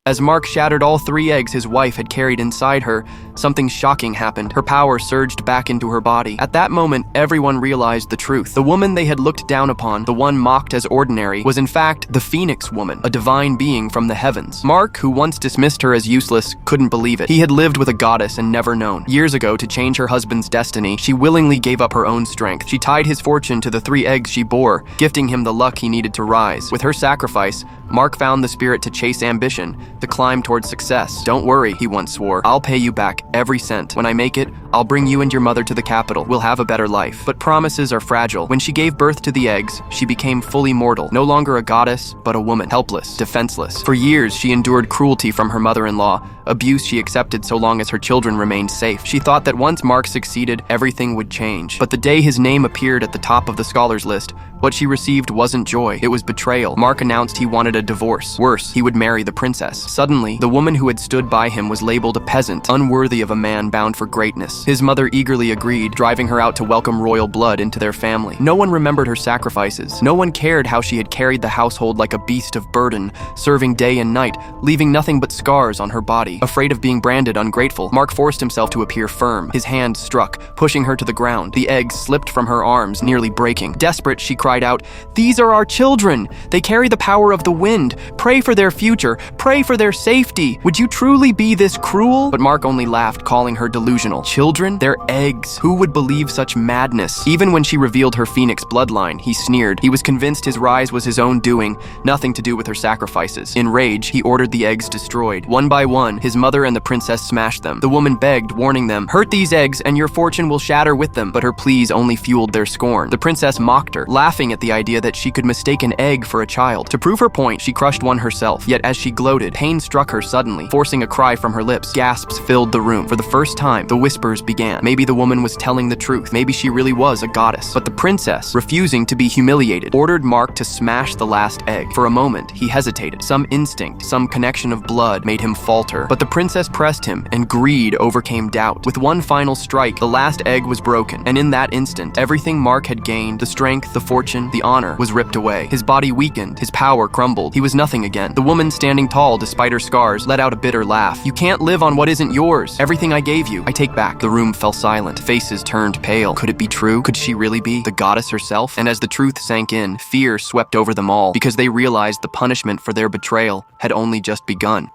As Mark shattered all 3 eggs his wife had carried inside her, something shocking happened. Her power surged back into her body. At that moment, everyone realized the truth. The woman they had looked down upon, the one mocked as ordinary, was in fact the Phoenix woman, a divine being from the heavens. Mark, who once dismissed her as useless, couldn't believe it. He had lived with a goddess and never known. Years ago, to change her husband's destiny, she willingly gave up her own strength. She tied his fortune to the 3 eggs she bore, gifting him the luck he needed to rise. With her sacrifice, Mark found the spirit to chase ambition, to climb towards success. "Don't worry," he once swore. "I'll pay you back every cent. When I make it, I'll bring you and your mother to the capital. We'll have a better life." But promises are fragile. When she gave birth to the eggs, she became fully mortal. No longer a goddess, but a woman. Helpless, defenseless. For years, she endured cruelty from her mother-in-law, abuse she accepted so long as her children remained safe. She thought that once Mark succeeded, everything would change. But the day his name appeared at the top of the scholars list, what she received wasn't joy, it was betrayal. Mark announced he wanted a divorce. Worse, he would marry the princess. Suddenly, the woman who had stood by him was labeled a peasant, unworthy of a man bound for greatness. His mother eagerly agreed, driving her out to welcome royal blood into their family. No one remembered her sacrifices. No one cared how she had carried the household like a beast of burden, serving day and night, leaving nothing but scars on her body. Afraid of being branded ungrateful, Mark forced himself to appear firm. His hand struck, pushing her to the ground. The eggs slipped from her arms, nearly breaking. Desperate, she cried out, "These are our children! They carry the power of the wind! Pray for their future! Pray for their safety! Would you truly be this cruel?" But Mark only laughed, calling her delusional. Children? They're eggs. Who would believe such madness? Even when she revealed her Phoenix bloodline, he sneered. He was convinced his rise was his own doing, nothing to do with her sacrifices. In rage, he ordered the eggs destroyed. One by one, his mother and the princess smashed them. The woman begged, warning them, "Hurt these eggs and your fortune will shatter with them." But her pleas only fueled their scorn. The princess mocked her, laughing at the idea that she could mistake an egg for a child. To prove her point, she crushed one herself. Yet as she gloated, pain struck her suddenly, forcing a cry from her lips. Gasps filled the room. For the first time, the whispers began. Maybe the woman was telling the truth. Maybe she really was a goddess. But the princess, refusing to be humiliated, ordered Mark to smash the last egg. For a moment, he hesitated. Some instinct, some connection of blood made him falter. But the princess pressed him, and greed overcame doubt. With one final strike, the last egg was broken. And in that instant, everything Mark had gained, the strength, the fortune, the honor, was ripped away. His body weakened, his power crumbled. He was nothing again. The woman, standing tall despite her scars, let out a bitter laugh. "You can't live on what isn't yours. Everything I gave you, I take back." The room fell silent. Faces turned pale. Could it be true? Could she really be the goddess herself? And as the truth sank in, fear swept over them all, because they realized the punishment for their betrayal had only just begun.